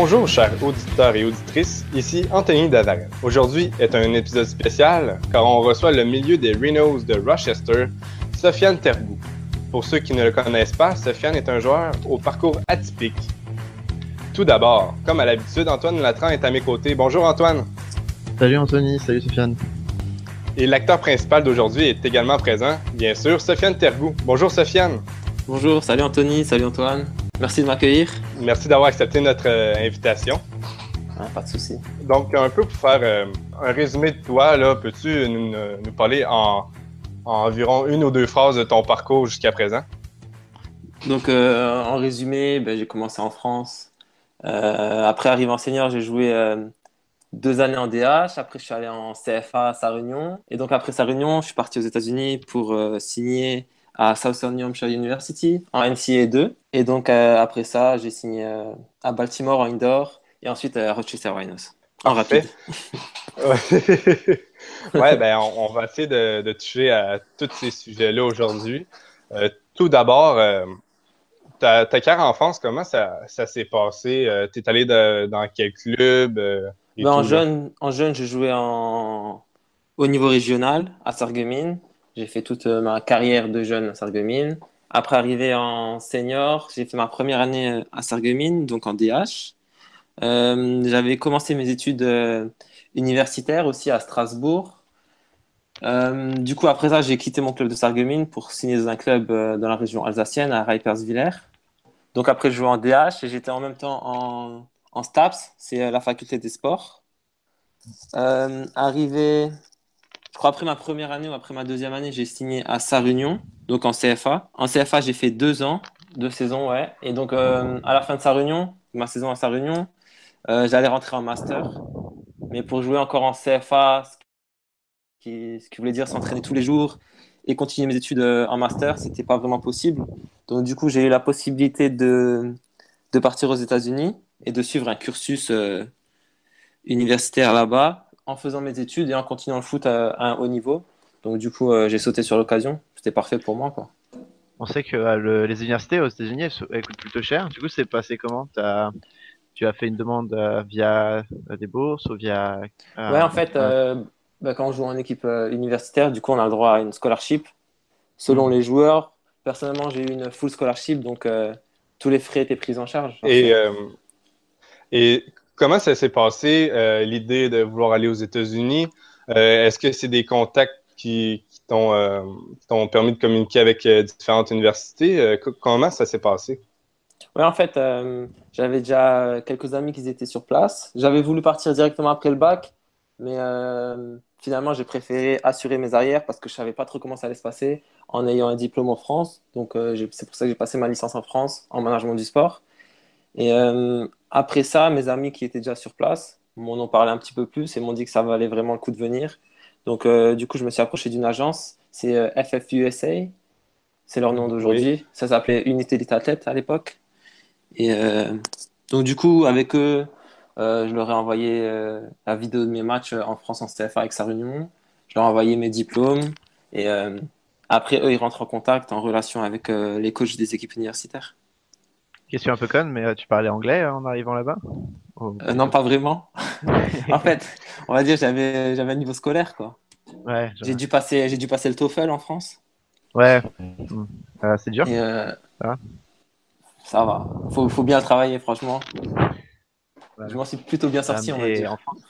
Bonjour chers auditeurs et auditrices, ici Anthony Davarel. Aujourd'hui est un épisode spécial car on reçoit le milieu des Rhinos de Rochester, Sofiane Tergout. Pour ceux qui ne le connaissent pas, Sofiane est un joueur au parcours atypique. Tout d'abord, comme à l'habitude, Antoine Latran est à mes côtés. Bonjour Antoine. Salut Anthony, salut Sofiane. Et l'acteur principal d'aujourd'hui est également présent, bien sûr, Sofiane Tergout. Bonjour Sofiane. Bonjour, salut Anthony, salut Antoine. Merci de m'accueillir. Merci d'avoir accepté notre invitation. Pas de souci. Donc, un peu pour faire un résumé de toi, là, peux-tu nous parler en environ une ou deux phrases de ton parcours jusqu'à présent? Donc, en résumé, j'ai commencé en France. Après, arrivé en senior, j'ai joué 2 années en DH. Après, je suis allé en CFA à Sarre-Union. Et donc, après Sarre-Union, je suis parti aux États-Unis pour signer à Southern New Hampshire University en NCAA 2. Et donc, après ça, j'ai signé à Baltimore en indoor et ensuite à Rochester Rhinos en rapide. Ouais, on va essayer de toucher à tous ces sujets-là aujourd'hui. Tout d'abord, ta carrière en France, comment ça s'est passé? Tu es allé dans quel club? En jeune, j'ai joué au niveau régional à Sarreguemines. J'ai fait toute ma carrière de jeune à Sarreguemines. Après, arrivé en senior, j'ai fait ma première année à Sarreguemines, donc en DH. J'avais commencé mes études universitaires aussi à Strasbourg. Du coup, après ça, j'ai quitté mon club de Sarreguemines pour signer dans un club dans la région alsacienne, à Reiperswiller. Donc après, je jouais en DH et j'étais en même temps en STAPS, c'est la faculté des sports. Arrivé, je crois après ma première année ou après ma deuxième année, j'ai signé à Sarre-Union, donc en CFA. En CFA, j'ai fait 2 ans, 2 saisons, ouais. Et donc à la fin de Sarre-Union, ma saison à Sarre-Union, j'allais rentrer en master. Mais pour jouer encore en CFA, ce qui voulait dire s'entraîner tous les jours et continuer mes études en master, c'était pas vraiment possible. Donc du coup, j'ai eu la possibilité de partir aux États-Unis et de suivre un cursus universitaire là-bas en faisant mes études et en continuant le foot à un haut niveau. Donc du coup, j'ai sauté sur l'occasion. C'était parfait pour moi, quoi. On sait que les universités aux États-Unis elles coûtent plutôt cher. Du coup, c'est passé comment? Tu as fait une demande via des bourses ou via Ouais, en fait, quand on joue en équipe universitaire, du coup, on a le droit à une scholarship. Selon les joueurs, personnellement, j'ai eu une full scholarship, donc tous les frais étaient pris en charge. Et comment ça s'est passé, l'idée de vouloir aller aux États-Unis? Est-ce que c'est des contacts qui t'ont permis de communiquer avec différentes universités? Comment ça s'est passé? Ouais, en fait, j'avais déjà quelques amis qui étaient sur place. J'avais voulu partir directement après le bac, mais finalement, j'ai préféré assurer mes arrières parce que je savais pas trop comment ça allait se passer en ayant un diplôme en France. Donc, c'est pour ça que j'ai passé ma licence en France en management du sport. Et après ça, mes amis qui étaient déjà sur place m'en ont parlé un petit peu plus et m'ont dit que ça valait vraiment le coup de venir. Donc, du coup, je me suis approché d'une agence, c'est FFUSA, c'est leur nom d'aujourd'hui. Oui. Ça s'appelait Unité Elite Athlète à l'époque. Et donc, du coup, avec eux, je leur ai envoyé la vidéo de mes matchs en France en CFA avec Sarre-Union. Je leur ai envoyé mes diplômes. Et après, eux, ils rentrent en contact, en relation avec les coachs des équipes universitaires. Question un peu conne, mais tu parlais anglais en arrivant là-bas? Non, pas vraiment. En fait, on va dire j'avais un niveau scolaire, quoi. Ouais, J'ai dû passer le TOEFL en France. ouais. C'est dur. Et Ça va. ça va. Faut bien travailler, franchement. Ouais. Je m'en suis plutôt bien sorti, on va Et dire. en France,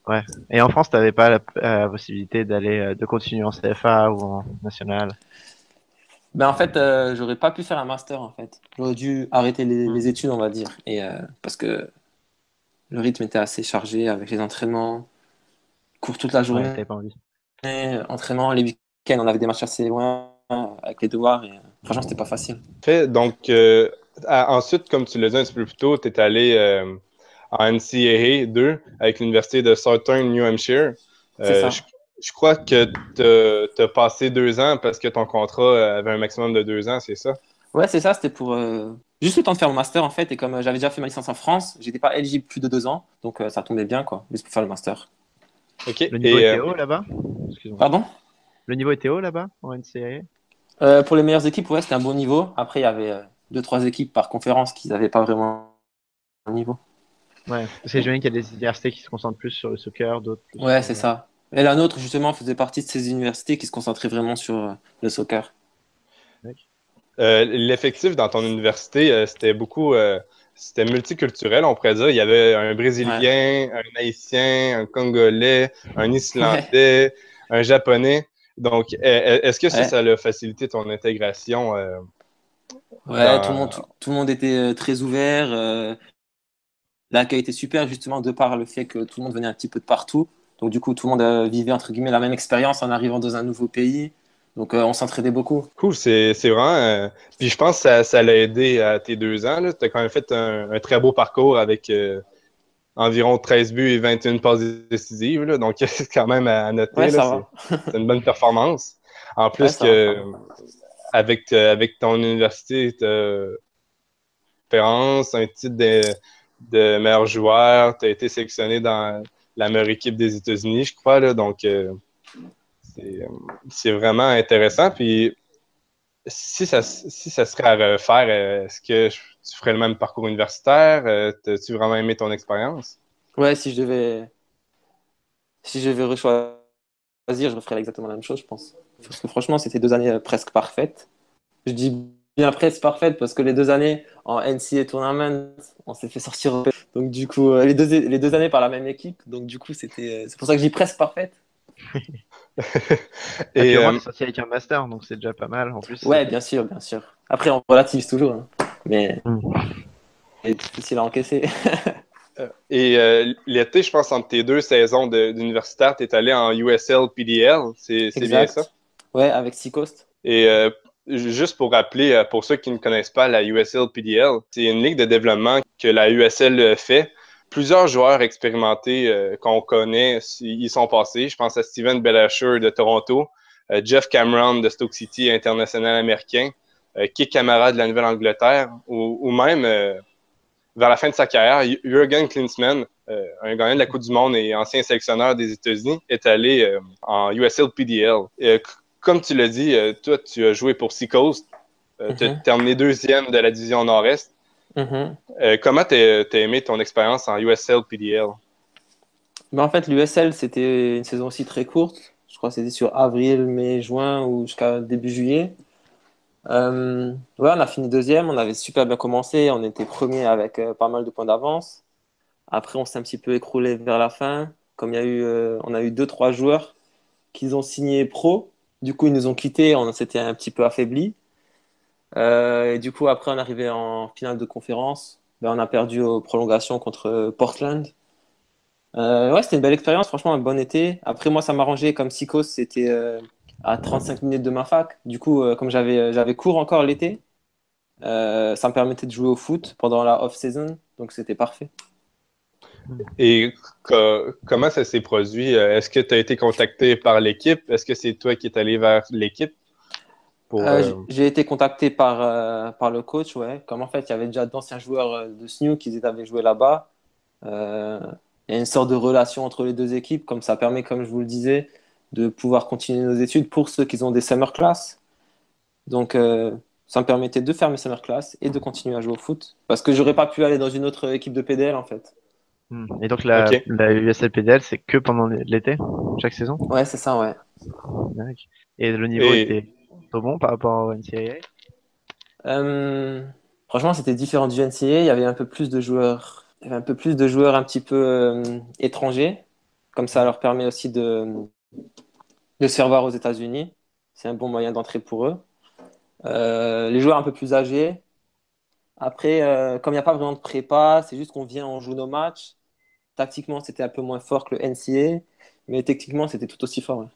ouais. Et en France, t'avais pas la possibilité d'aller de continuer en CFA ou en national? En fait, j'aurais pas pu faire un master, en fait. J'aurais dû arrêter les études, on va dire. Et parce que le rythme était assez chargé avec les entraînements, cours toute la Ouais, journée, t'avais pas envie. entraînement, les week-ends, on avait des matchs assez loin avec les devoirs. Et franchement, c'était pas facile. Donc, ensuite, comme tu l'as dit un petit peu plus tôt, tu es allé en NCAA 2 avec l'Université de Southern New Hampshire. C'est ça. Je crois que tu as passé 2 ans parce que ton contrat avait un maximum de 2 ans, c'est ça? Ouais, c'est ça. C'était pour juste le temps de faire mon master, en fait. Et comme j'avais déjà fait ma licence en France, j'étais pas éligible plus de 2 ans. Donc, ça tombait bien, quoi, juste pour faire le master. OK. Le niveau était haut là-bas? Excuse-moi. Pardon? Le niveau était haut là-bas en NCAA? Pour les meilleures équipes, ouais, c'était un bon niveau. Après, il y avait 2-3 équipes par conférence qui n'avaient pas vraiment niveau. Ouais, parce que j'imagine qu'il y a des universités qui se concentrent plus sur le soccer, d'autres plus Ouais, sur... c'est ça. Et la nôtre, justement, faisait partie de ces universités qui se concentraient vraiment sur le soccer. L'effectif dans ton université, c'était multiculturel, on pourrait dire. Il y avait un Ouais. Brésilien, un Haïtien, un Congolais, un Ouais. Islandais, un Japonais. Donc, est-ce que Ouais. ça a facilité ton intégration Ouais, dans... tout le monde était très ouvert. L'accueil était super, justement, de par le fait que tout le monde venait un petit peu de partout. Donc, du coup, tout le monde vivait, entre guillemets, la même expérience en arrivant dans un nouveau pays. Donc, on s'entraidait beaucoup. Cool, c'est vraiment... Puis je pense que ça l'a aidé à tes 2 ans. Tu as quand même fait un très beau parcours avec environ 13 buts et 21 passes décisives. Là. Donc, c'est quand même à Ouais, noter. Là, ça c'est va. une bonne performance. En Ouais, plus ça va, ça que va. avec ton université, tu as expérience, un titre de meilleur joueur, tu as été sélectionné dans la meilleure équipe des États-Unis, je crois. Là. Donc, c'est c'est vraiment intéressant. Puis, si ça serait à refaire, est-ce que tu ferais le même parcours universitaire? As-tu vraiment aimé ton expérience? Ouais, si je devais rechoisir, je referais exactement la même chose, je pense. Parce que franchement, c'était 2 années presque parfaites. Je dis bien presque parfaites parce que les 2 années en NCAA Tournament, on s'est fait sortir. Donc, du coup, les deux années par la même équipe. Donc, du coup, c'est pour ça que je dis presque parfaite. Et puis Et au moins, t'es sorti avec un master, donc c'est déjà pas mal. En plus, Ouais, bien sûr, bien sûr. Après, on relativise toujours, hein. Mais Hmm. c'est difficile à encaisser. l'été, je pense, entre tes 2 saisons d'universitaire, tu es allé en USL PDL, c'est bien ça? Exact. Ouais, avec Seacoast. Et juste pour rappeler, pour ceux qui ne connaissent pas la USL PDL, c'est une ligue de développement que la USL fait. Plusieurs joueurs expérimentés qu'on connaît, ils sont passés. Je pense à Steven Belasher de Toronto, Jeff Cameron de Stoke City, international américain, Kik Kamara de la Nouvelle-Angleterre, ou même vers la fin de sa carrière, Jürgen Klinsmann, un gagnant de la Coupe du Monde et ancien sélectionneur des États-Unis, est allé en USL PDL. Comme tu l'as dit, toi, tu as joué pour Seacoast. Tu as Mhm, terminé deuxième de la division Nord-Est. mhm. Comment t'as aimé ton expérience en USL PDL? Mais en fait, l'USL, c'était une saison aussi très courte. Je crois que c'était sur avril, mai, juin ou jusqu'à début juillet. Ouais, on a fini deuxième. On avait super bien commencé. On était premier avec pas mal de points d'avance. Après, on s'est un petit peu écroulé vers la fin. Comme on a eu deux, trois joueurs qui ont signé pro. Du coup, ils nous ont quittés. On s'était un petit peu affaibli. Et du coup, après, on est arrivé en finale de conférence. Ben, on a perdu aux prolongations contre Portland. Ouais, c'était une belle expérience, franchement, un bon été. Après, moi, ça m'arrangeait, comme Psychos, c'était à 35 minutes de ma fac. Du coup, comme j'avais cours encore l'été, ça me permettait de jouer au foot pendant la off-season. Donc, c'était parfait. Et comment ça s'est produit? Est-ce que tu as été contacté par l'équipe? Est-ce que c'est toi qui es allé vers l'équipe pour... J'ai été contacté par le coach, ouais. Comme en fait, il y avait déjà d'anciens joueurs de SNU qui avaient joué là-bas. Euh, il y a une sorte de relation entre les deux équipes, comme ça permet, comme je vous le disais, de pouvoir continuer nos études pour ceux qui ont des summer classes. Donc, ça me permettait de faire mes summer classes et de continuer à jouer au foot. Parce que j'aurais pas pu aller dans une autre équipe de PDL, en fait. Hmm. Et donc OK. la USLPDL, c'est que pendant l'été, chaque saison? Ouais, c'est ça, ouais. D'accord. Et le niveau Et était plutôt bon par rapport au NCAA? Euh, franchement, c'était différent du NCAA. Il y avait un peu plus de joueurs, il y avait un peu plus de joueurs un petit peu étrangers. Comme ça leur permet aussi de se faire voir aux États-Unis. C'est un bon moyen d'entrée pour eux. Les joueurs un peu plus âgés. Après, comme il n'y a pas vraiment de prépa, c'est juste qu'on vient, on joue nos matchs. Tactiquement, c'était un peu moins fort que le NCAA, mais techniquement, c'était tout aussi fort, ouais.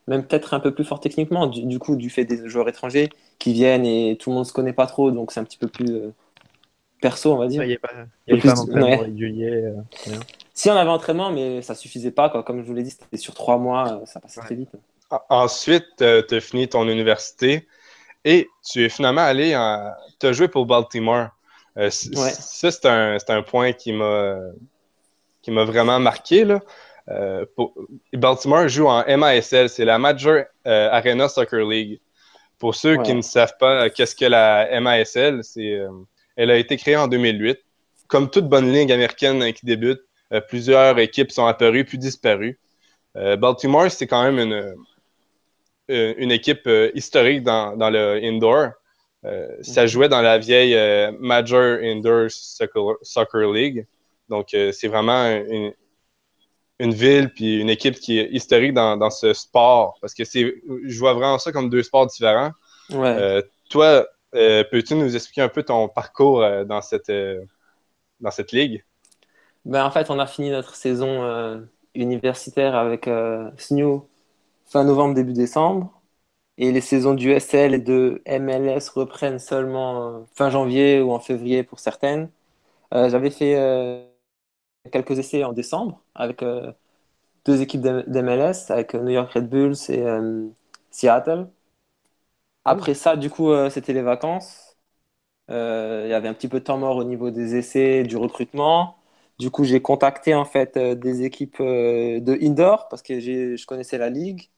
Même peut-être un peu plus fort techniquement, du coup, du fait des joueurs étrangers qui viennent et tout le monde ne se connaît pas trop, donc c'est un petit peu plus perso, on va dire. Ouais, Un il y peu avait pas plus, d'entraînement ouais. régulier, rien. Si on avait entraînement, mais ça suffisait pas, quoi. Comme je vous l'ai dit, c'était sur 3 mois, ça passait Ouais. très vite. ensuite, tu as fini ton université et tu es finalement allé en... Tu as joué pour Baltimore. Ouais, Ça, c'est un point qui m'a vraiment marqué, là. Baltimore joue en MASL, c'est la Major Arena Soccer League. Pour ceux qui ne ouais. savent pas qu'est-ce que la MASL, elle a été créée en 2008. comme toute bonne ligue américaine qui débute, plusieurs équipes sont apparues puis disparues. Baltimore, c'est quand même une équipe historique dans le indoor. Ça jouait dans la vieille Major Indoor Soccer League. Donc, c'est vraiment une ville puis une équipe qui est historique dans ce sport. Parce que je vois vraiment ça comme deux sports différents. Ouais. Toi, peux-tu nous expliquer un peu ton parcours dans cette ligue? Ben, en fait, on a fini notre saison universitaire avec SNU fin novembre, début décembre. Et les saisons du SL et de MLS reprennent seulement fin janvier ou en février pour certaines. J'avais fait quelques essais en décembre avec deux équipes d'MLS, avec New York Red Bulls et Seattle. Après ça, du coup, c'était les vacances. Il y avait un petit peu de temps mort au niveau des essais, du recrutement. Du coup, j'ai contacté en fait des équipes de indoor parce que je connaissais la ligue.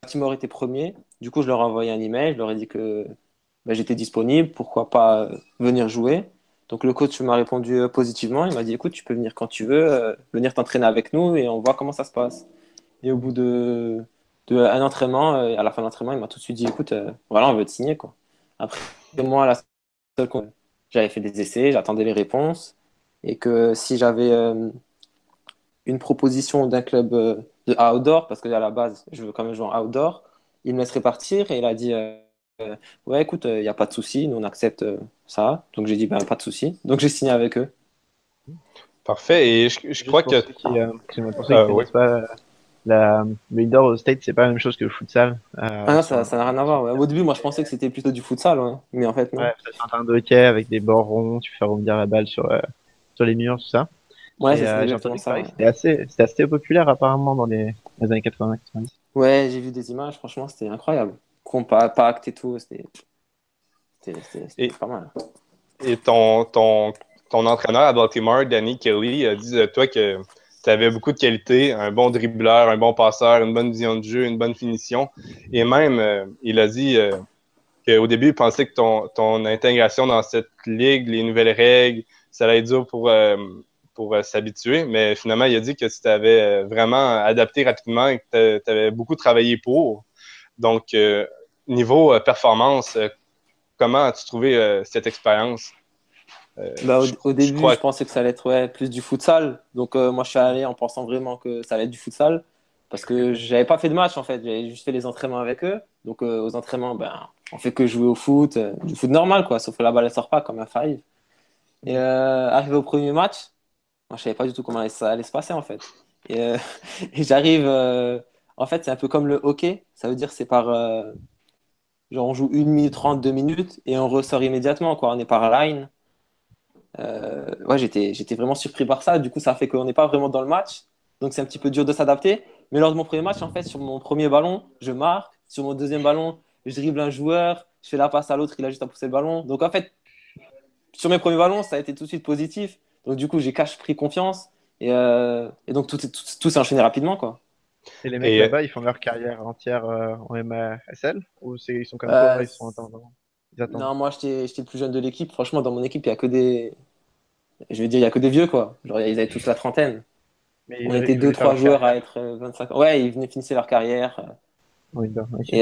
Timor était premier. Du coup, je leur ai envoyé un email. Je leur ai dit que j'étais disponible, pourquoi pas venir jouer. Donc le coach m'a répondu positivement. Il m'a dit, écoute, tu peux venir quand tu veux, venir t'entraîner avec nous et on voit comment ça se passe. Et au bout de un entraînement, à la fin de l'entraînement, il m'a tout de suite dit, écoute, voilà, on veut te signer, quoi. Après, moi, la seule j'avais fait des essais, j'attendais les réponses et que si j'avais une proposition d'un club de outdoor, parce que à la base, je veux quand même jouer en outdoor, il me laisserait partir et il a dit ouais, écoute, il n'y a pas de souci, nous on accepte ça. Donc j'ai dit ben, pas de souci. Donc j'ai signé avec eux. Parfait. Et je Juste crois pour que... ceux pour ceux qui Oui. connaissent pas, le indoor au State, c'est pas la même chose que le futsal. Ah non, ça n'a rien à voir. Ouais. Au début, moi je pensais que c'était plutôt du futsal, ouais. Mais en fait, non. Ouais, c'est un terrain de hockey avec des bords ronds, tu fais rebondir la balle sur les murs, tout ça. Ouais, Et c'est j'ai exactement entendu que ça. pareil, Ouais, c'était assez populaire apparemment dans les années 80-90. ouais, j'ai vu des images, franchement, c'était incroyable. Compact et tout, c'était Et, pas mal. et ton entraîneur à Baltimore, Danny Kelly, a dit de toi que tu avais beaucoup de qualités, un bon dribbleur, un bon passeur, une bonne vision de jeu, une bonne finition. Et même, il a dit qu'au début, il pensait que ton intégration dans cette ligue, les nouvelles règles, ça allait être dur pour s'habituer. Mais finalement, il a dit que tu t'avais vraiment adapté rapidement et que tu avais beaucoup travaillé pour. Donc, niveau performance, comment as-tu trouvé cette expérience? Bah, au Je début, crois je pensais que ça allait être ouais, plus du futsal. Donc, moi, je suis allé en pensant vraiment que ça allait être du futsal. Parce que j'avais pas fait de match, en fait. J'avais juste fait les entraînements avec eux. Donc, aux entraînements, ben, on fait que jouer au foot, du foot normal, quoi. Sauf que la balle, elle sort pas comme un five. Et arrivé au premier match, moi, je savais pas du tout comment ça allait se passer, en fait. Et, et j'arrive. En fait, c'est un peu comme le hockey. Ça veut dire c'est par. Genre, on joue 1 minute 30, 2 minutes et on ressort immédiatement, quoi. On est par line. Ouais, j'étais vraiment surpris par ça. Du coup, ça fait qu'on n'est pas vraiment dans le match. Donc, c'est un petit peu dur de s'adapter. Mais lors de mon premier match, en fait, sur mon premier ballon, je marque. Sur mon deuxième ballon, je dribble un joueur. Je fais la passe à l'autre, il a juste à pousser le ballon. Donc, en fait, sur mes premiers ballons, ça a été tout de suite positif. Donc, du coup, j'ai cash pris confiance. Et donc, tout s'est enchaîné rapidement, quoi. Et les mecs et là-bas, ils font leur carrière entière en MASL ou ils sont comme toi, Euh, ils sont attendants, ils attendent. non, moi, j'étais le plus jeune de l'équipe. Franchement, dans mon équipe, il y a que des. Je vais dire, il y a que des vieux, quoi. Genre, ils avaient tous la trentaine. Mais On était ils deux, voulaient faire trois leur joueurs à carrière être 25 ans. Ouais, ils venaient finir leur carrière. en indoor. Ok. Et,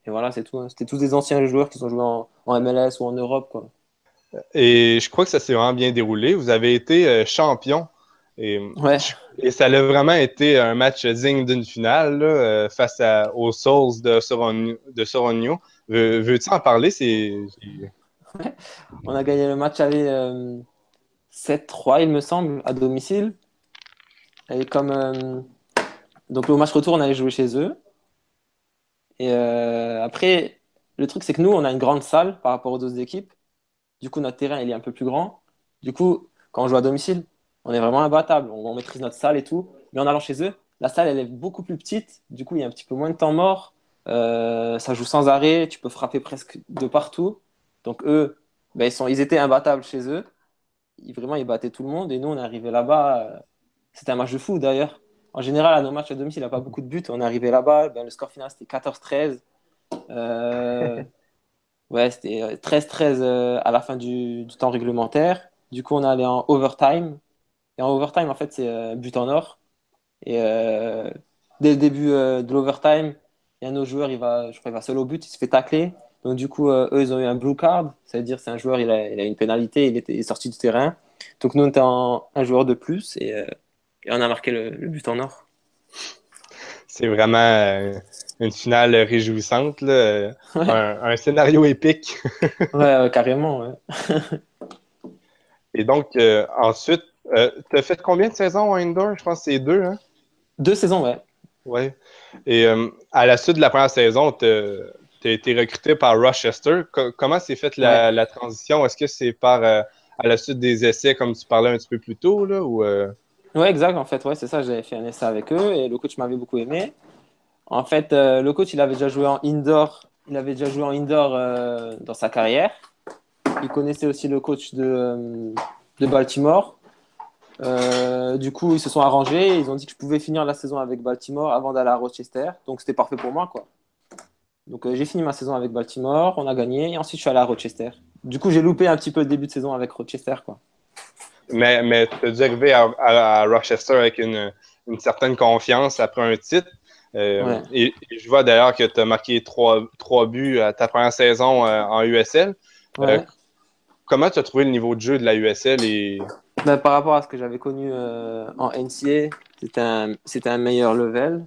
et voilà, c'est tout, hein. C'était tous des anciens joueurs qui sont joués en MLS ou en Europe, quoi. Et je crois que ça s'est vraiment bien déroulé. Vous avez été champion. Et, Ouais. et ça a vraiment été un match digne d'une finale là, face aux Souls de Sorogno. Veux-tu en parler? On a gagné le match aller 7-3, il me semble, à domicile. Et comme, donc, au match retour, on allait jouer chez eux. Et après, le truc, c'est que nous, on a une grande salle par rapport aux autres équipes. Du coup, notre terrain, il est un peu plus grand. Du coup, quand on joue à domicile, on est vraiment imbattable. On maîtrise notre salle et tout. Mais en allant chez eux, la salle, elle est beaucoup plus petite. Du coup, il y a un petit peu moins de temps mort. Ça joue sans arrêt. Tu peux frapper presque de partout. Donc, eux, ben, ils étaient imbattables chez eux. Vraiment, ils battaient tout le monde. Et nous, on est arrivé là-bas. C'était un match de fou, d'ailleurs. En général, à nos matchs à domicile, il n'y a pas beaucoup de buts. On est arrivé là-bas. Ben, le score final, c'était 14-13. Euh, Ouais, c'était 13-13 à la fin du temps réglementaire. Du coup, on est allé en overtime. Et en overtime, en fait, c'est but en or. Et dès le début de l'overtime, il y a un de nos joueurs, je crois, il va seul au but, il se fait tacler. Donc, du coup, eux, ils ont eu un blue card. Ça veut dire c'est un joueur, il a une pénalité, il est sorti du terrain. Donc, nous, on était un joueur de plus et on a marqué le but en or. C'est vraiment une finale réjouissante, là. Ouais, Un scénario épique. ouais, carrément. Ouais. Et donc, ensuite, tu as fait combien de saisons en indoor? Je pense que c'est 2, hein? 2 saisons, ouais. Ouais. Et à la suite de la première saison, tu as été recruté par Rochester. Comment s'est faite Ouais, la transition? Est-ce que c'est à la suite des essais, comme tu parlais un petit peu plus tôt, là, ou ouais, exact. En fait, ouais, c'est ça. J'avais fait un essai avec eux et le coach m'avait beaucoup aimé. En fait, le coach, il avait déjà joué en indoor. Il avait déjà joué en indoor dans sa carrière. Il connaissait aussi le coach de Baltimore. Du coup, ils se sont arrangés. Ils ont dit que je pouvais finir la saison avec Baltimore avant d'aller à Rochester. Donc, c'était parfait pour moi, quoi. Donc, j'ai fini ma saison avec Baltimore. On a gagné. Et ensuite, je suis allé à Rochester. Du coup, j'ai loupé un petit peu le début de saison avec Rochester, quoi. mais tu as dû arriver à Rochester avec une certaine confiance après un titre. Ouais. Et je vois d'ailleurs que tu as marqué trois buts à ta première saison en USL. Euh, Ouais. Comment tu as trouvé le niveau de jeu de la USL Ben, par rapport à ce que j'avais connu en NCA, c'était un meilleur level.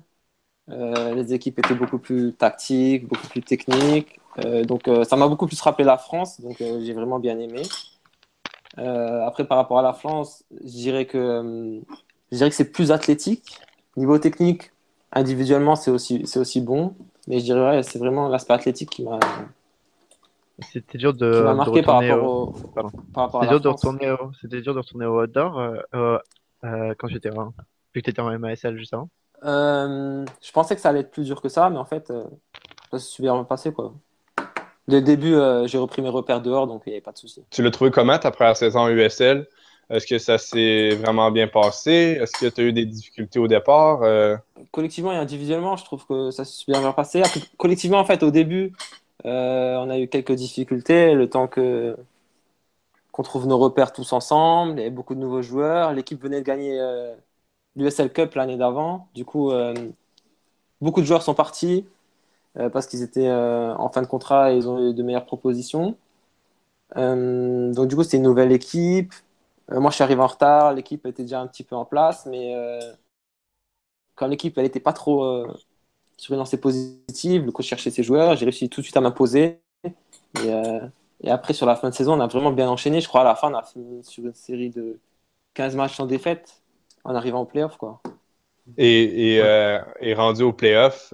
Les équipes étaient beaucoup plus tactiques, beaucoup plus techniques. Donc, ça m'a beaucoup plus rappelé la France. Donc, j'ai vraiment bien aimé. Après, par rapport à la France, je dirais que c'est plus athlétique. Niveau technique, individuellement, c'est aussi bon. Mais je dirais, ouais, c'est vraiment l'aspect athlétique C'était dur qui m'a de marqué retourner pardon. par rapport à C'était la dur de France. retourner c'était dur de retourner au outdoor quand vu que t'étais en MASL juste avant. Je pensais que ça allait être plus dur que ça, mais en fait, ça s'est super bien passé, quoi. Dès le début, j'ai repris mes repères dehors, donc il n'y avait pas de souci. tu l'as trouvé comment ta première saison en USL? Est-ce que ça s'est vraiment bien passé? Est-ce que tu as eu des difficultés au départ? Collectivement et individuellement, je trouve que ça s'est super bien passé. Après, collectivement, en fait, au début, on a eu quelques difficultés, le temps qu'on trouve nos repères tous ensemble. Il y avait beaucoup de nouveaux joueurs. L'équipe venait de gagner l'USL Cup l'année d'avant. Du coup, beaucoup de joueurs sont partis parce qu'ils étaient en fin de contrat et ils ont eu de meilleures propositions. Donc, du coup, c'était une nouvelle équipe. Moi, je suis arrivé en retard. L'équipe était déjà un petit peu en place, mais quand l'équipe elle était pas trop sur une lancée positive, le coach cherchait ses joueurs, j'ai réussi tout de suite à m'imposer. Et, euh, et après, sur la fin de saison, on a vraiment bien enchaîné. Je crois à la fin, on a fini sur une série de 15 matchs sans défaite en arrivant au playoff, quoi. Ouais. Et rendu au playoff,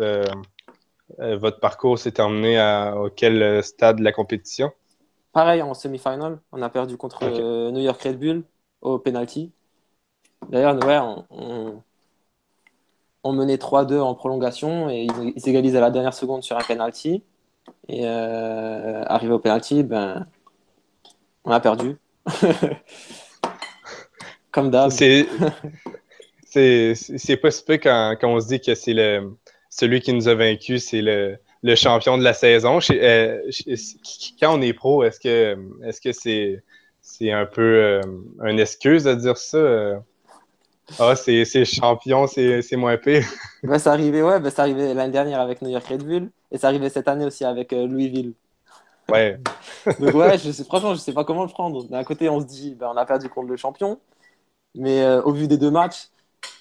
votre parcours s'est terminé auquel stade de la compétition? Pareil, en semi-final, on a perdu contre OK. New York Red Bull au penalty. D'ailleurs, ouais, on menait 3-2 en prolongation et ils égalisent à la dernière seconde sur un penalty. Et arrivé au penalty, ben, on a perdu. Comme d'hab. C'est c'est pas si peu quand on se dit que c'est celui qui nous a vaincus, c'est le champion de la saison. Quand on est pro, est-ce que c'est un peu une excuse de dire ça? Ah, c'est champion, c'est moins pire. Ben, c'est arrivé, ouais, ben, c'est arrivé l'année dernière avec New York Red Bull et c'est arrivé cette année aussi avec Louisville. Ouais. Donc ouais, franchement, je sais pas comment le prendre. D'un côté, on se dit, ben, on a perdu contre le champion, mais au vu des 2 matchs,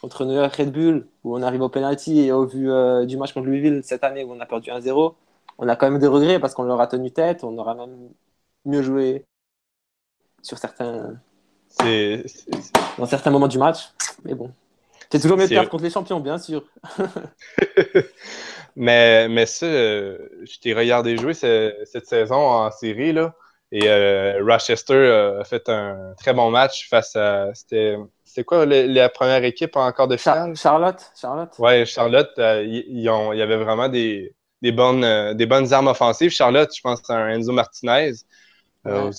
contre New York Red Bull, où on arrive au penalty, et au vu du match contre Louisville cette année, où on a perdu 1-0, on a quand même des regrets parce qu'on leur a tenu tête, on aura même mieux joué sur C'est c'est- dans certains moments du match. Mais bon, c'est toujours mieux de perdre c'est- contre les champions, bien sûr. mais ça, je t'ai regardé jouer cette saison en série, là. Et Rochester a fait un très bon match face à. C'était quoi la première équipe en quart de finale? Charlotte. Ouais, Charlotte, il y avait vraiment des bonnes armes offensives. Charlotte, je pense, c'est un Enzo Martinez. Ouais,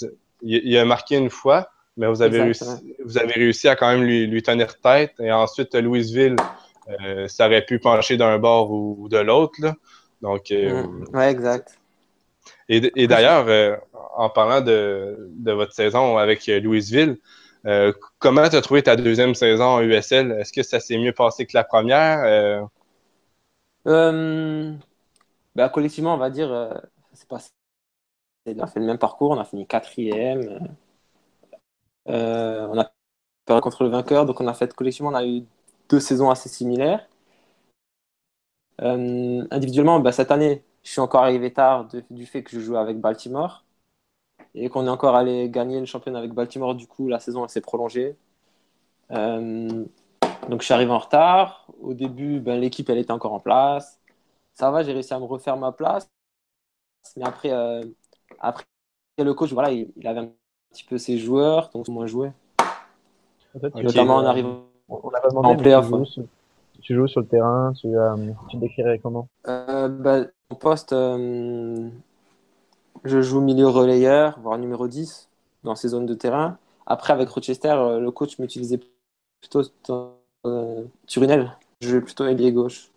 Il a marqué une fois, mais exact. Ouais. vous avez réussi à quand même lui tenir tête. Et ensuite, Louisville, ça aurait pu pencher d'un bord ou de l'autre, là. Donc, Ouais, exact. et Après, d'ailleurs, en parlant de votre saison avec Louisville, comment tu as trouvé ta deuxième saison en USL? Est-ce que ça s'est mieux passé que la première? Euh, collectivement, on va dire, c'est pas, on a fait le même parcours, on a fini quatrième. On a perdu contre le vainqueur, donc collectivement, on a eu 2 saisons assez similaires. Individuellement, cette année, je suis encore arrivé tard du fait que je jouais avec Baltimore et qu'on est encore allé gagner le championnat avec Baltimore. Du coup, la saison elle s'est prolongée. Donc, je suis arrivé en retard. Au début, l'équipe elle était encore en place. Ça va, j'ai réussi à me refaire ma place. Mais après le coach, voilà, il avait un petit peu ses joueurs, donc moins joué. En fait, Notamment en arrivant on n'a pas demandé, en mais playoff. tu joues sur le terrain, tu te décrirais comment? Mon poste, je joue milieu relayeur, voire numéro 10 dans ces zones de terrain. Après, avec Rochester, le coach m'utilisait plutôt sur une aile. Je jouais plutôt ailier gauche.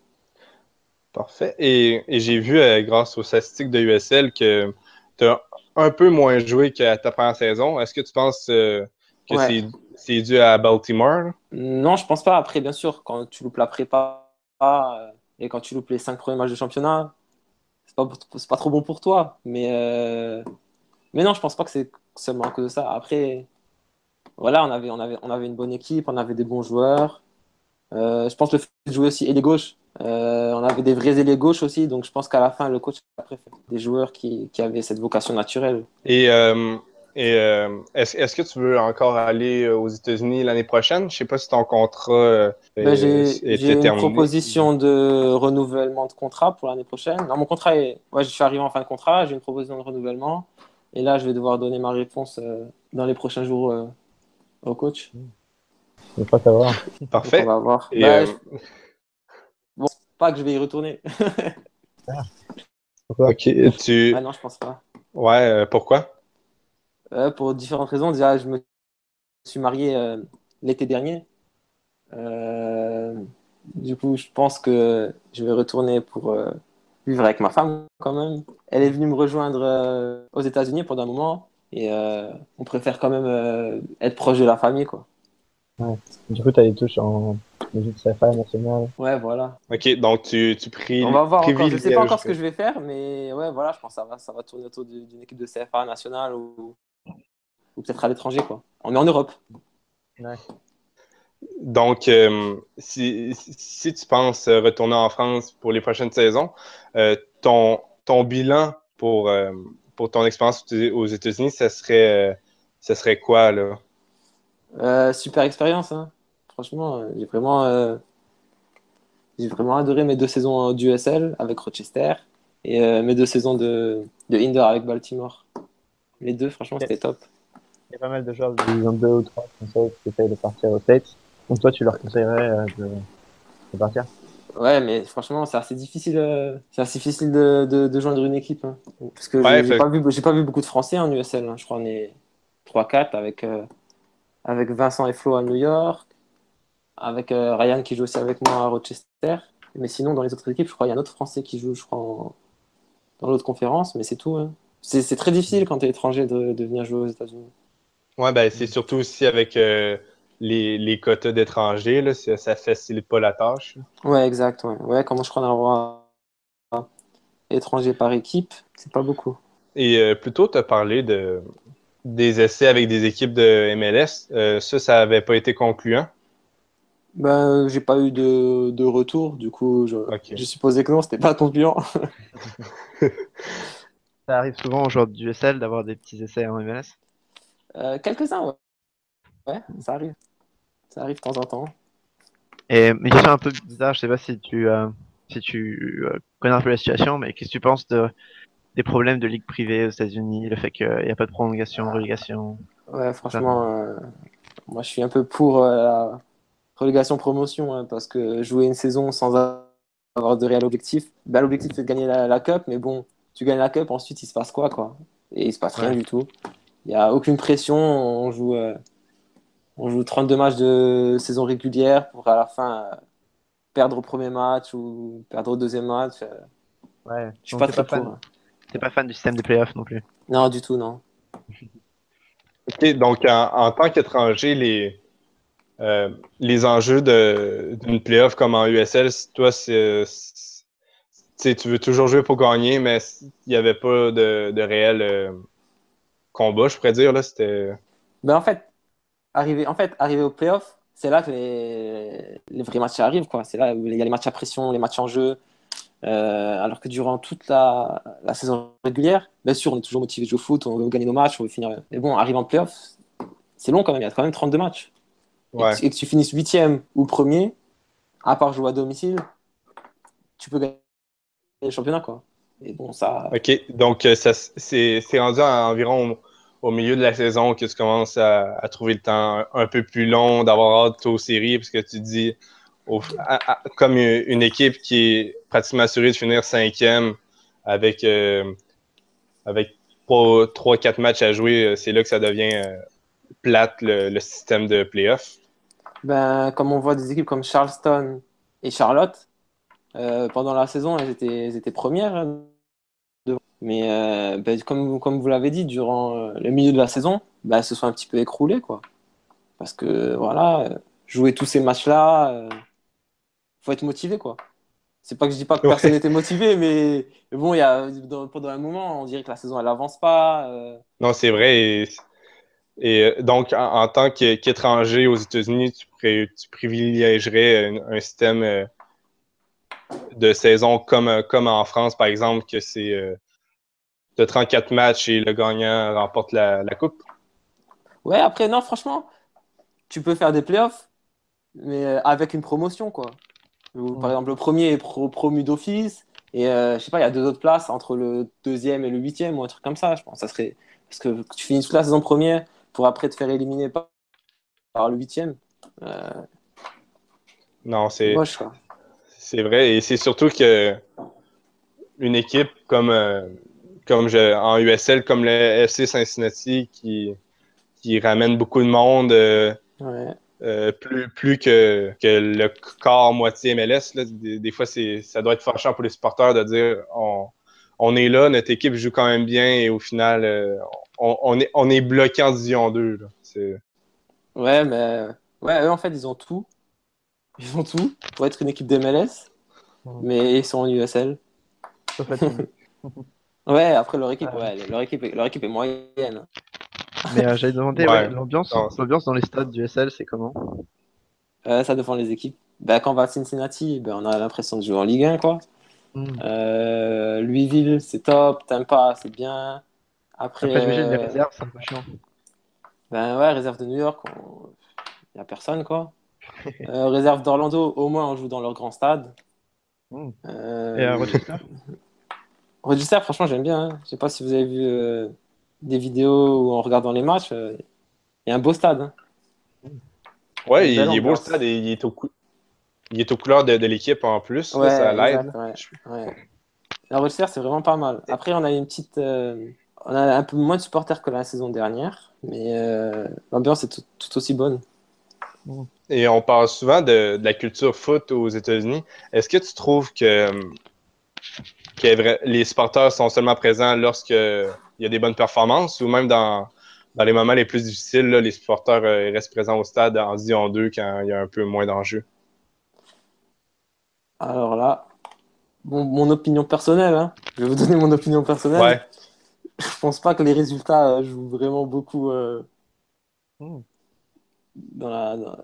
Parfait. Et j'ai vu, grâce aux statistiques de USL, que tu as un peu moins joué qu'à ta première saison. Est-ce que tu penses que Ouais. c'est dû à Baltimore? Non, je pense pas. Après, bien sûr, quand tu loupes la prépa et quand tu loupes les 5 premiers matchs de championnat, c'est pas trop bon pour toi. Mais non, je pense pas que c'est seulement à cause de ça. Après, voilà, on avait une bonne équipe, on avait des bons joueurs. Je pense le fait de jouer aussi ailier gauche. On avait des vrais ailiers gauche aussi, donc je pense qu'à la fin, le coach a préféré des joueurs qui avaient cette vocation naturelle. Est-ce que tu veux encore aller aux États-Unis l'année prochaine? Je sais pas si ton contrat J'ai était une terminé. proposition de renouvellement de contrat pour l'année prochaine. Non, mon contrat est. Ouais, je suis arrivé en fin de contrat, j'ai une proposition de renouvellement. Et là, je vais devoir donner ma réponse dans les prochains jours au coach. Je ne veux pas savoir. Parfait. Donc, on va voir. Et, Bon, c'est pas que je vais y retourner. Pourquoi? ok, Ah non, je pense pas. Ouais, pourquoi? Pour différentes raisons. Déjà, je me suis marié l'été dernier. Euh, du coup, je pense que je vais retourner pour vivre avec ma femme quand même. Elle est venue me rejoindre aux États-Unis pendant un moment et on préfère quand même être proche de la famille, quoi. Ouais. Du coup, tu as des touches en musique sci-fi nationale. Ouais, voilà. Ok, donc tu On va voir encore. Je sais pas encore ce que privilégierais. je vais faire, mais ouais, voilà, je pense que ça va tourner autour d'une équipe de CFA nationale ou peut-être à l'étranger, quoi. On est en Europe. Ouais. Donc, si tu penses retourner en France pour les prochaines saisons, ton bilan pour ton expérience aux États-Unis, ça serait quoi, là? Super expérience, hein. Franchement, j'ai vraiment adoré mes 2 saisons d'USL avec Rochester et mes 2 saisons de Indoor avec Baltimore. Les deux, franchement, c'était top. Il y a pas mal de joueurs de Division 2 ou 3 français qui essayent de partir aux States. Donc toi, tu leur conseillerais de partir? Ouais, mais franchement, c'est assez difficile de joindre une équipe, hein. Parce que Ouais, j'ai pas vu beaucoup de Français en USL, hein. Je crois qu'on est 3-4 avec Vincent et Flo à New York, avec Ryan qui joue aussi avec moi à Rochester. Mais sinon, dans les autres équipes, je crois qu'il y a un autre Français qui joue, je crois, dans l'autre conférence, mais c'est tout, hein. C'est très difficile quand tu es étranger de venir jouer aux États-Unis. ouais, ben, c'est surtout aussi avec les quotas d'étrangers, là, ça facilite pas la tâche. Ouais, exact. Ouais, ouais, comment je crois en avoir étranger par équipe, c'est pas beaucoup. Et plutôt, tu as parlé des essais avec des équipes de MLS. Ça avait pas été concluant. J'ai pas eu de retour, du coup, Ok. j'ai supposé que non, c'était pas concluant. Ça arrive souvent aux joueurs du USL d'avoir des petits essais en MLS. Quelques-uns, ouais. Ouais, ça arrive. Ça arrive de temps en temps. Et une question un peu bizarre, je sais pas si tu connais un peu la situation, mais qu'est-ce que tu penses des problèmes de ligue privée aux États-Unis, le fait qu'il n'y a pas de prolongation, relégation, Ouais, tout ça? franchement, moi je suis un peu pour la relégation-promotion, hein, parce que jouer une saison sans avoir de réel objectif, l'objectif c'est de gagner la Cup, mais bon, tu gagnes la Cup, ensuite il se passe quoi, quoi? Et il se passe rien Ouais. du tout. Il n'y a aucune pression, on joue 32 matchs de saison régulière pour à la fin perdre au premier match ou perdre au deuxième match. Ouais. Je suis Donc pas t'es très pas pour, fan. hein. t'es pas fan du système des playoffs non plus. Non, du tout, non. OK, donc en tant qu'étranger, les enjeux d'une playoff comme en USL, toi, tu veux toujours jouer pour gagner, mais il n'y avait pas de réel combat, je pourrais dire. Là, c'était... Ben, arriver au playoff, c'est là que les vrais matchs arrivent, quoi. C'est là où il y a les matchs à pression, les matchs en jeu. Alors que durant toute la saison régulière, bien sûr, on est toujours motivé de jouer au foot, on veut gagner nos matchs, on veut finir. Mais bon, arriver en playoff, c'est long quand même, il y a quand même 32 matchs. Ouais. Et que tu finisses 8e ou premier, à part jouer à domicile, tu peux gagner le championnat, quoi. Et bon, ça. OK, donc c'est rendu environ au milieu de la saison que tu commences à trouver le temps un peu plus long, d'avoir hâte aux séries, parce que tu te dis, comme une équipe qui est pratiquement assurée de finir 5e avec 3-4 matchs à jouer, c'est là que ça devient plate le système de playoff. Ben, comme on voit des équipes comme Charleston et Charlotte, pendant la saison, elles étaient premières, hein, devant. Mais ben, comme vous l'avez dit, durant le milieu de la saison, ben, elles se sont un petit peu écroulées, quoi. Parce que voilà, jouer tous ces matchs-là, faut être motivé, quoi. C'est pas que je dis pas que personne Ouais. n'était motivé, mais bon, pendant un moment, on dirait que la saison elle avance pas. Non, c'est vrai. Et donc, en tant qu'étranger aux États-Unis, tu privilégierais un système de saison comme en France, par exemple, que c'est de 34 matchs et le gagnant remporte la coupe. Ouais, après, non, franchement, tu peux faire des playoffs, mais avec une promotion, quoi. Où, par exemple, le premier est promu d'office, et je sais pas, il y a 2 autres places entre le deuxième et le 8e, ou un truc comme ça, je pense. Ça serait. Parce que tu finis toute la saison première pour après te faire éliminer par le 8e. Euh, Non, c'est moche, quoi. c'est vrai. Et c'est surtout que une équipe en USL, comme le FC Cincinnati, qui ramène beaucoup de monde, Ouais. plus que le quart moitié MLS, là, des fois, ça doit être fâchant pour les supporters de dire on est là, notre équipe joue quand même bien et au final, on est bloqué en Division 2. Là. Ouais, mais ouais, eux, en fait, ils ont tout. Ils ont tout pour être une équipe d'MLS, mais ils sont en USL. Sauf la team. Ouais, après leur équipe, Ouais. leur équipe est moyenne. Mais j'allais demander, ouais, Ouais. Non, l'ambiance dans les stades du SL, c'est comment? Ça dépend des équipes. Bah, quand on va à Cincinnati, bah, on a l'impression de jouer en Ligue 1, quoi. Hmm. Louisville, c'est top. Tampa, c'est bien. Après, Après, j'imagine les réserves, c'est un peu chiant. ben ouais, réserve de New York, il n'y a personne, quoi. Réserve d'Orlando, au moins on joue dans leur grand stade. Hmm. Et à Euh, Rochester? Rochester, franchement, j'aime bien, hein. Je sais pas si vous avez vu des vidéos ou en regardant les matchs. Il y a un beau stade, hein. Il y a ouais, une belle il est beau le ambiance. stade et il est aux couleurs de l'équipe en plus. Là, ça Ouais, l'aide. exact. Ouais, ouais. La Rochester, c'est vraiment pas mal. Après, on a une petite. On a un peu moins de supporters que la saison dernière, mais l'ambiance est tout aussi bonne. Et on parle souvent de la culture foot aux États-Unis. Est-ce que tu trouves que les supporters sont seulement présents lorsqu'il y a des bonnes performances ou même dans les moments les plus difficiles, là, les supporters restent présents au stade en Division 2 quand il y a un peu moins d'enjeux? Alors là, bon, mon opinion personnelle, hein. Je vais vous donner mon opinion personnelle. Ouais. Je pense pas que les résultats jouent vraiment beaucoup Hmm.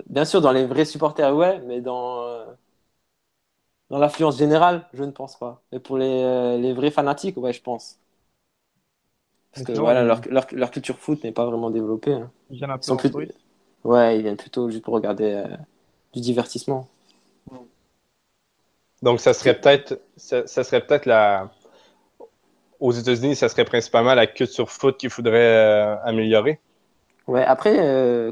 bien sûr, dans les vrais supporters, ouais, mais dans l'affluence générale, je ne pense pas. Mais pour les vrais fanatiques, ouais, je pense. Parce Mais que sinon, voilà, leur culture foot n'est pas vraiment développée, hein. ils viennent un Ils peu sont en plus... touriste. Ouais, ils viennent plutôt juste pour regarder du divertissement. Donc, ça serait peut-être aux États-Unis, ça serait principalement la culture foot qu'il faudrait améliorer. Ouais, après,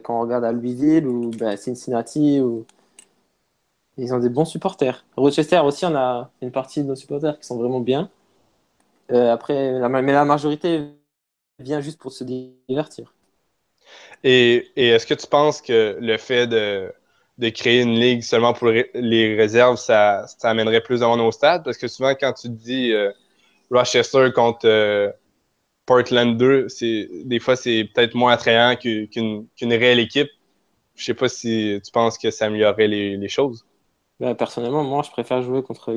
quand on regarde à Louisville ou bah, Cincinnati, ils ont des bons supporters. Rochester aussi, on a une partie de nos supporters qui sont vraiment bien. Après, mais la majorité vient juste pour se divertir. Et est-ce que tu penses que le fait de créer une ligue seulement pour les réserves, ça amènerait plus de monde au stade? Parce que souvent, quand tu te dis Rochester contre Portland 2, des fois, c'est peut-être moins attrayant qu'une réelle équipe. Je sais pas si tu penses que ça améliorerait les choses. Ben, personnellement, moi, je préfère jouer contre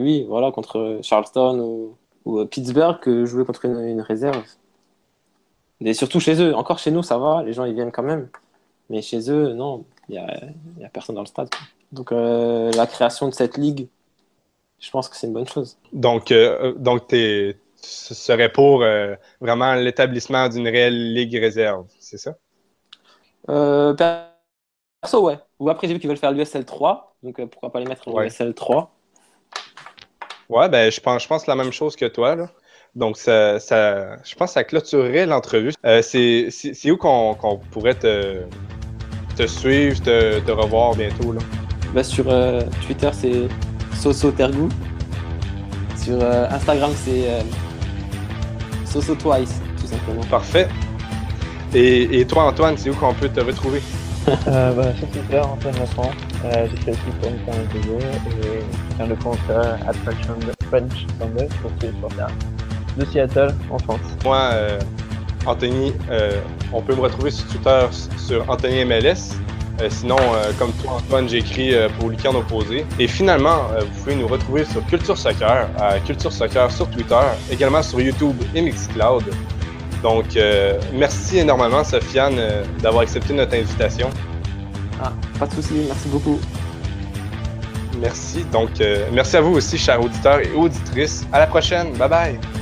Charleston ou Pittsburgh que jouer contre une réserve. Et surtout chez eux. Encore chez nous, ça va, les gens ils viennent quand même. Mais chez eux, non, il y a personne dans le stade, quoi. Donc la création de cette ligue, je pense que c'est une bonne chose. Donc ce serait pour vraiment l'établissement d'une réelle ligue réserve, c'est ça? Perso, ouais. Ou après, j'ai vu qu'ils veulent faire l'USL 3, donc pourquoi pas les mettre en USL 3. Ouais, ben je pense la même chose que toi, là. Donc, je pense que ça clôturerait l'entrevue. C'est où qu'on pourrait te suivre, te revoir bientôt, là? Ben, sur Twitter, c'est Soso Tergou. Sur Instagram, c'est Soso Twice, tout simplement. Parfait. Et toi, Antoine, c'est où qu'on peut te retrouver? Sur Twitter, Antoine Lafrance. J'écris aussi pour Internet TV et je tiens le compte French Thunder pour suivre les sports de Seattle en France. Moi, Anthony, on peut me retrouver sur Twitter sur Anthony MLS. Sinon, comme toi, Antoine, j'écris pour Lucarne Opposé. Et finalement, vous pouvez nous retrouver sur Culture Soccer, à Culture Soccer sur Twitter, également sur YouTube et Mixcloud. Donc, merci énormément, Sofiane, d'avoir accepté notre invitation. Pas de souci, merci beaucoup. Merci. Donc, merci à vous aussi, chers auditeurs et auditrices. À la prochaine. Bye bye.